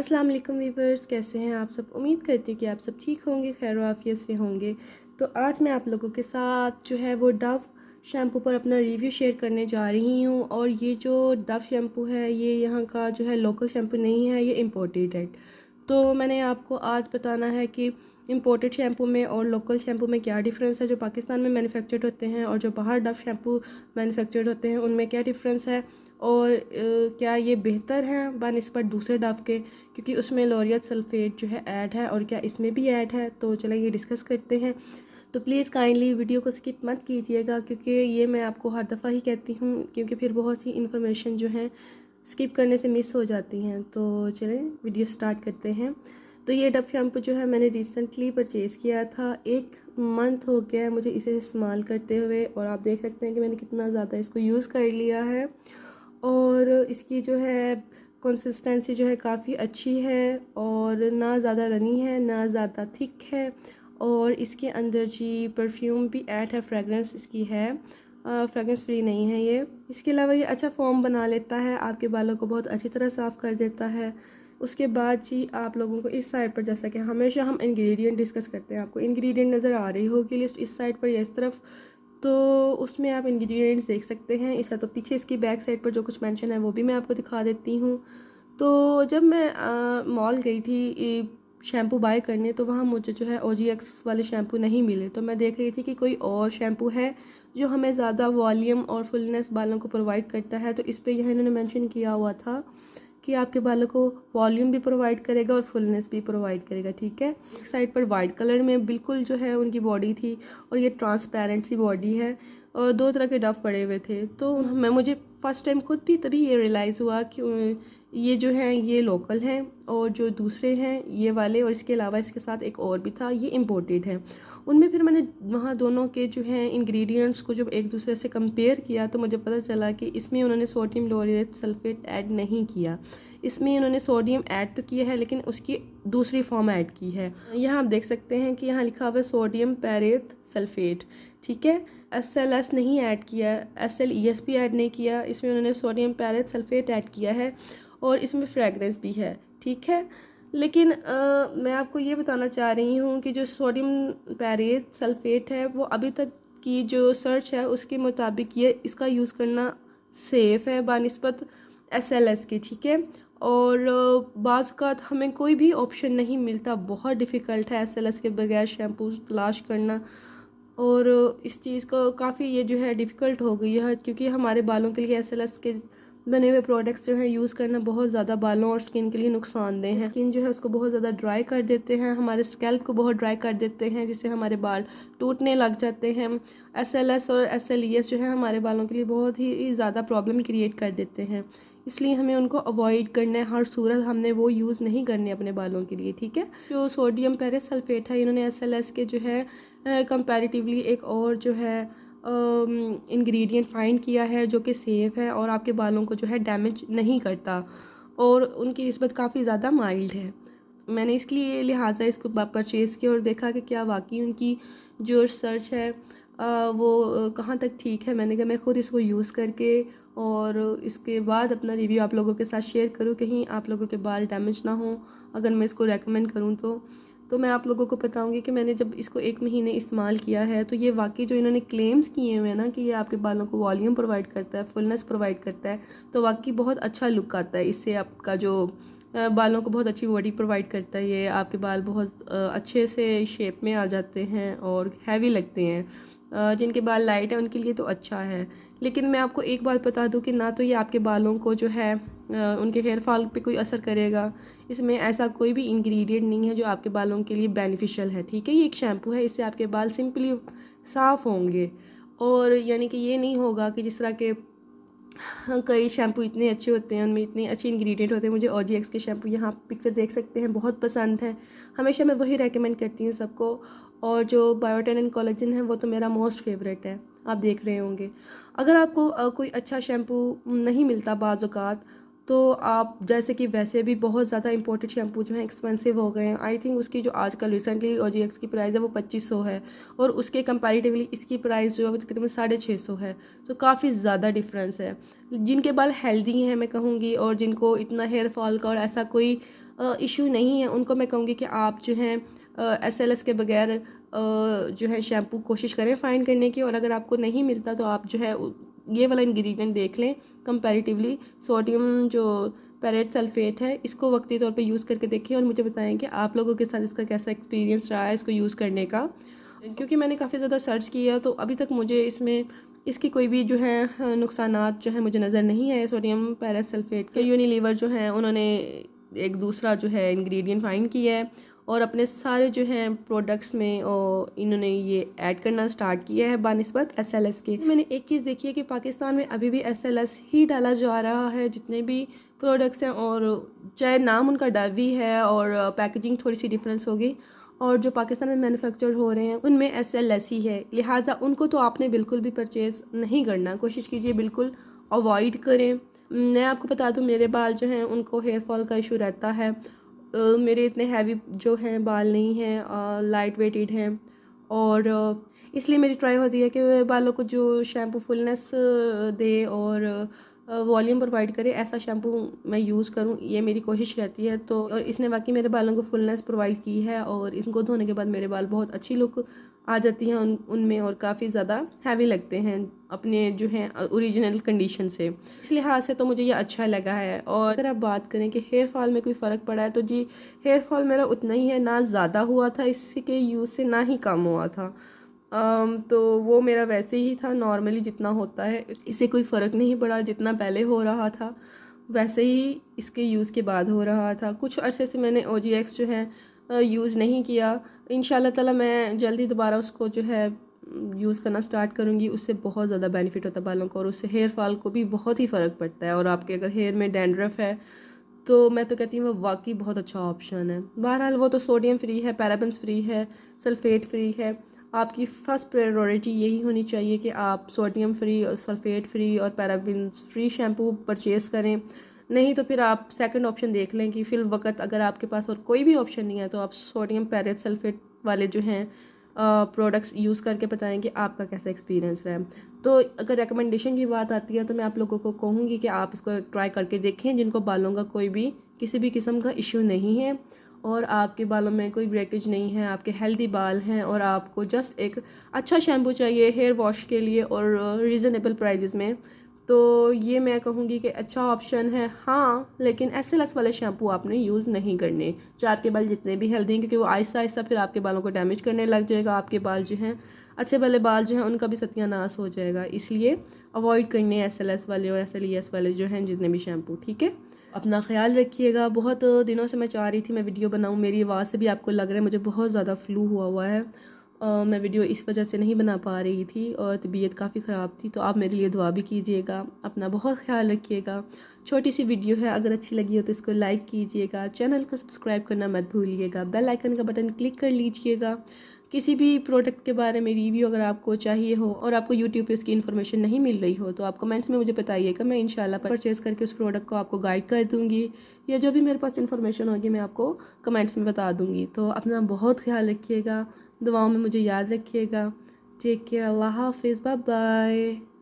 अस्सलाम वालेकुम वीवर्स, कैसे हैं आप सब। उम्मीद करती हूँ कि आप सब ठीक होंगे, खैर आफियत से होंगे। तो आज मैं आप लोगों के साथ जो है वो डव शैम्पू पर अपना रिव्यू शेयर करने जा रही हूँ। और ये जो डव शैम्पू है ये यहाँ का जो है लोकल शैम्पू नहीं है, ये इम्पोर्टेड है। तो मैंने आपको आज बताना है कि इम्पोर्टेड शैम्पू में और लोकल शैम्पू में क्या डिफरेंस है, जो पाकिस्तान में मैन्युफैक्चर्ड होते हैं और जो बाहर डव शैम्पू मैन्युफैक्चर्ड होते हैं उनमें क्या डिफरेंस है, और क्या ये बेहतर हैं बनिस्बत दूसरे डव के, क्योंकि उसमें लोरियल सल्फेट जो है ऐड है और क्या इसमें भी ऐड है। तो चलें ये डिस्कस करते हैं। तो प्लीज़ काइंडली वीडियो को स्किप मत कीजिएगा, क्योंकि ये मैं आपको हर दफ़ा ही कहती हूँ, क्योंकि फिर बहुत सी इन्फॉर्मेशन जो है स्किप करने से मिस हो जाती हैं। तो चलें वीडियो स्टार्ट करते हैं। तो ये डव शैम्पू जो है मैंने रिसेंटली परचेज़ किया था, 1 मंथ हो गया है मुझे इसे इस्तेमाल करते हुए, और आप देख सकते हैं कि मैंने कितना ज़्यादा इसको यूज़ कर लिया है। और इसकी जो है कंसिस्टेंसी जो है काफ़ी अच्छी है, और ना ज़्यादा रनी है ना ज़्यादा थिक है, और इसके अंदर जी परफ्यूम भी ऐड है, फ्रेगरेंस इसकी है, फ्रेगरेंस फ्री नहीं है ये। इसके अलावा ये अच्छा फॉर्म बना लेता है, आपके बालों को बहुत अच्छी तरह साफ़ कर देता है। उसके बाद जी आप लोगों को इस साइड पर, जैसा कि हमेशा हम इंग्रेडिएंट डिस्कस करते हैं, आपको इंग्रेडिएंट नज़र आ रही होगी लिस्ट इस साइड पर या इस तरफ, तो उसमें आप इंग्रेडिएंट्स देख सकते हैं। इसका तो पीछे इसकी बैक साइड पर जो कुछ मेंशन है वो भी मैं आपको दिखा देती हूँ। तो जब मैं मॉल गई थी शैम्पू बाय करने, तो वहाँ मुझे जो है OGX वाले शैम्पू नहीं मिले। तो मैं देख रही थी कि कोई और शैम्पू है जो हमें ज़्यादा वॉल्यूम और फुलनेस बालों को प्रोवाइड करता है। तो इस पर यह इन्होंने मेंशन किया हुआ था कि आपके बालों को वॉल्यूम भी प्रोवाइड करेगा और फुलनेस भी प्रोवाइड करेगा, ठीक है। एक साइड पर वाइट कलर में बिल्कुल जो है उनकी बॉडी थी, और ये ट्रांसपेरेंट सी बॉडी है, और 2 तरह के डव पड़े हुए थे। तो मुझे फ़र्स्ट टाइम खुद भी तभी ये रियलाइज़ हुआ कि ये जो है ये लोकल हैं, और जो दूसरे हैं ये वाले, और इसके अलावा इसके साथ एक और भी था, ये इम्पोर्टेड है। उनमें फिर मैंने वहाँ दोनों के जो हैं इंग्रेडिएंट्स को जब एक दूसरे से कंपेयर किया, तो मुझे पता चला कि इसमें उन्होंने सोडियम लोरियल सल्फेट ऐड नहीं किया। इसमें उन्होंने सोडियम ऐड तो किया है, लेकिन उसकी दूसरी फॉर्म ऐड की है। यहाँ आप देख सकते हैं कि यहाँ लिखा हुआ है सोडियम पेरेथ सल्फेट, ठीक है। SLS नहीं ऐड किया, SLES भी ऐड नहीं किया, इसमें उन्होंने सोडियम पेरेथ सल्फेट ऐड किया है, और इसमें फ्रेगरेंस भी है, ठीक है। लेकिन मैं आपको ये बताना चाह रही हूँ कि जो सोडियम पेरेथ सल्फेट है वो अभी तक की जो सर्च है उसके मुताबिक ये इसका यूज़ करना सेफ़ है बानिस्बत SLS के, ठीक है। और बाज़ औक़ात हमें कोई भी ऑप्शन नहीं मिलता, बहुत डिफ़िकल्ट है SLS के बगैर शैम्पू तलाश करना, और इस चीज़ को काफ़ी ये जो है डिफ़िकल्ट हो गई है, क्योंकि हमारे बालों के लिए SLS के बने हुए प्रोडक्ट्स जो है यूज़ करना बहुत ज़्यादा बालों और स्किन के लिए नुकसानदेह हैं। स्किन जो है उसको बहुत ज़्यादा ड्राई कर देते हैं, हमारे स्कैल्प को बहुत ड्राई कर देते हैं, जिससे हमारे बाल टूटने लग जाते हैं। SLS और SLES जो है हमारे बालों के लिए बहुत ही ज़्यादा प्रॉब्लम क्रिएट कर देते हैं, इसलिए हमें उनको अवॉइड करना है, हर सूरत हमने वो यूज़ नहीं करने अपने बालों के लिए, ठीक है। जो सोडियम पेरेथ सल्फेट है, इन्होंने SLS के जो है कंपैरेटिवली एक और जो है इंग्रेडिएंट फाइंड किया है जो कि सेफ़ है और आपके बालों को जो है डैमेज नहीं करता, और उनकी निस्बत काफ़ी ज़्यादा माइल्ड है। मैंने इसलिए लिहाजा इसको परचेज़ किया और देखा कि क्या वाकई उनकी जो रिसर्च है वो कहाँ तक ठीक है। मैंने कहा मैं ख़ुद इसको यूज़ करके और इसके बाद अपना रिव्यू आप लोगों के साथ शेयर करूँ, कहीं आप लोगों के बाल डैमेज ना हो अगर मैं इसको रेकमेंड करूँ तो मैं आप लोगों को बताऊंगी कि मैंने जब इसको 1 महीने इस्तेमाल किया है तो ये वाकई जो इन्होंने क्लेम्स किए हुए हैं ना कि ये आपके बालों को वॉल्यूम प्रोवाइड करता है, फुलनेस प्रोवाइड करता है, तो वाकई बहुत अच्छा लुक आता है इससे। आपका जो बालों को बहुत अच्छी बॉडी प्रोवाइड करता है, ये आपके बाल बहुत अच्छे से शेप में आ जाते हैं और हैवी लगते हैं। जिनके बाल लाइट है उनके लिए तो अच्छा है, लेकिन मैं आपको एक बात बता दूं कि ना तो ये आपके बालों को जो है उनके हेयर फॉल पे कोई असर करेगा, इसमें ऐसा कोई भी इंग्रेडिएंट नहीं है जो आपके बालों के लिए बेनिफिशियल है, ठीक है। ये एक शैम्पू है, इससे आपके बाल सिंपली साफ़ होंगे, और यानी कि ये नहीं होगा कि जिस तरह के कई शैम्पू इतने अच्छे होते हैं, उनमें इतने अच्छे इंग्रेडिएंट होते हैं। मुझे OGX के शैम्पू यहाँ पिक्चर देख सकते हैं बहुत पसंद है, हमेशा मैं वही रेकमेंड करती हूँ सबको। और जो बायोटिन एंड कोलेजन है वो तो मेरा मोस्ट फेवरेट है, आप देख रहे होंगे। अगर आपको कोई अच्छा शैम्पू नहीं मिलता बाज़ औक़ात, तो आप जैसे कि वैसे भी बहुत ज़्यादा इंपोर्टेड शैम्पू जो है एक्सपेंसिव हो गए हैं। आई थिंक उसकी जो आजकल रिसेंटली OGX की प्राइस है वो 2500 है, और उसके कंपैरेटिवली इसकी प्राइस जो है वो तकरीबन 650 है, तो काफ़ी ज़्यादा डिफरेंस है। जिनके बाल हेल्दी हैं मैं कहूँगी, और जिनको इतना हेयर फॉल का और ऐसा कोई इशू नहीं है, उनको मैं कहूँगी कि आप जो है SLS के बगैर जो है शैम्पू कोशिश करें फ़ाइंड करने की। और अगर आपको नहीं मिलता तो आप जो है ये वाला इंग्रेडिएंट देख लें कंपैरेटिवली, सोडियम जो पेरेट सल्फेट है, इसको वक्ती तौर पे यूज़ करके देखिए और मुझे बताएं कि आप लोगों के साथ इसका कैसा एक्सपीरियंस रहा है इसको यूज़ करने का। क्योंकि मैंने काफ़ी ज़्यादा सर्च किया तो अभी तक मुझे इसमें इसकी कोई भी जो है नुकसानात जो है मुझे नज़र नहीं आए सोडियम पेरेट सल्फेट के। यूनिलीवर जो है उन्होंने एक दूसरा जो है इंग्रेडिएंट फाइंड किया है और अपने सारे जो हैं प्रोडक्ट्स में इन्होंने ये ऐड करना स्टार्ट किया है बानिस्बत SLS के। मैंने एक चीज़ देखी है कि पाकिस्तान में अभी भी SLS ही डाला जा रहा है जितने भी प्रोडक्ट्स हैं, और चाहे नाम उनका डवी है और पैकेजिंग थोड़ी सी डिफरेंस होगी, और जो पाकिस्तान में मैन्युफैक्चर हो रहे हैं उनमें SLS ही है, लिहाजा उनको तो आपने बिल्कुल भी परचेज़ नहीं करना, कोशिश कीजिए बिल्कुल अवॉइड करें। मैं आपको बता दूं मेरे बाल जो हैं उनको हेयर फॉल का इशू रहता है। मेरे इतने हैवी जो हैं बाल नहीं हैं, लाइट वेटेड हैं, और इसलिए मेरी ट्राई होती है कि बालों को जो शैम्पू फुलनेस दे और वॉल्यूम प्रोवाइड करे ऐसा शैम्पू मैं यूज़ करूं, ये मेरी कोशिश रहती है। तो और इसने वाकई मेरे बालों को फुलनेस प्रोवाइड की है और इनको धोने के बाद मेरे बाल बहुत अच्छी लुक आ जाती हैं उनमें और काफ़ी ज़्यादा हैवी लगते हैं अपने जो हैं ओरिजिनल कंडीशन से। इस लिहाज से तो मुझे ये अच्छा लगा है। और अगर आप बात करें कि हेयर फॉल में कोई फ़र्क पड़ा है तो जी हेयर फॉल मेरा उतना ही है, ना ज़्यादा हुआ था इसके यूज़ से ना ही कम हुआ था। तो वो मेरा वैसे ही था नॉर्मली जितना होता है, इससे कोई फ़र्क नहीं पड़ा, जितना पहले हो रहा था वैसे ही इसके यूज़ के बाद हो रहा था। कुछ अरसे से मैंने OGX जो है यूज़ नहीं किया, इंशाल्लाह ताला मैं जल्दी दोबारा उसको जो है यूज़ करना स्टार्ट करूँगी। उससे बहुत ज़्यादा बेनिफिट होता है बालों को और उससे हेयर फॉल को भी बहुत ही फ़र्क पड़ता है। और आपके अगर हेयर में डैंड्रफ है तो मैं तो कहती हूँ वो वाकई बहुत अच्छा ऑप्शन है। बहरहाल वो तो सोडियम फ्री है, पैराबेंस फ्री है, सल्फेट फ्री है। आपकी फ़र्स्ट प्रायोरिटी यही होनी चाहिए कि आप सोडियम फ्री और सल्फेट फ्री और पैराबेंस फ्री शैम्पू परचेज़ करें। नहीं तो फिर आप सेकंड ऑप्शन देख लें कि फिर वक्त अगर आपके पास और कोई भी ऑप्शन नहीं है तो आप सोडियम पेरेट सल्फेट वाले जो हैं प्रोडक्ट्स यूज़ करके बताएं कि आपका कैसा एक्सपीरियंस रहा है। तो अगर रिकमेंडेशन की बात आती है तो मैं आप लोगों को कहूँगी कि आप इसको ट्राई करके देखें जिनको बालों का कोई भी किसी भी किस्म का इशू नहीं है और आपके बालों में कोई ब्रेकेज नहीं है, आपके हेल्दी बाल हैं और आपको जस्ट एक अच्छा शैम्पू चाहिए हेयर वॉश के लिए और रीज़नेबल प्राइजेज़ में, तो ये मैं कहूँगी कि अच्छा ऑप्शन है। हाँ, लेकिन SLS वाले शैम्पू आपने यूज़ नहीं करने, चाहे आपके बाल जितने भी हेल्दी हैं, क्योंकि वो आहिस्ता आहिस्ता फिर आपके बालों को डैमेज करने लग जाएगा। आपके बाल जो हैं अच्छे वाले बाल जो हैं उनका भी सत्यानाश हो जाएगा, इसलिए अवॉइड करने SLS वाले और SLES वाले जो हैं जितने भी शैम्पू। ठीक है, अपना ख्याल रखिएगा। बहुत दिनों से मैं चाह रही थी मैं वीडियो बनाऊँ, मेरी आवाज़ से भी आपको लग रहा है मुझे बहुत ज़्यादा फ्लू हुआ है। मैं वीडियो इस वजह से नहीं बना पा रही थी और तबीयत काफ़ी ख़राब थी, तो आप मेरे लिए दुआ भी कीजिएगा, अपना बहुत ख्याल रखिएगा। छोटी सी वीडियो है, अगर अच्छी लगी हो तो इसको लाइक कीजिएगा, चैनल को सब्सक्राइब करना मत भूलिएगा, बेल आइकन का बटन क्लिक कर लीजिएगा। किसी भी प्रोडक्ट के बारे में रिव्यू अगर आपको चाहिए हो और आपको यूट्यूब पे उसकी इन्फॉर्मेशन नहीं मिल रही हो तो आप कमेंट्स में मुझे बताइएगा, मैं इंशाल्लाह परचेज़ करके उस प्रोडक्ट को आपको गाइड कर दूँगी, या जो भी मेरे पास इन्फॉर्मेशन होगी मैं आपको कमेंट्स में बता दूँगी। तो अपना बहुत ख्याल रखिएगा, दुआओं में मुझे याद रखिएगा। टेक केयर, अल्लाह हाफिज़, बाय बाय।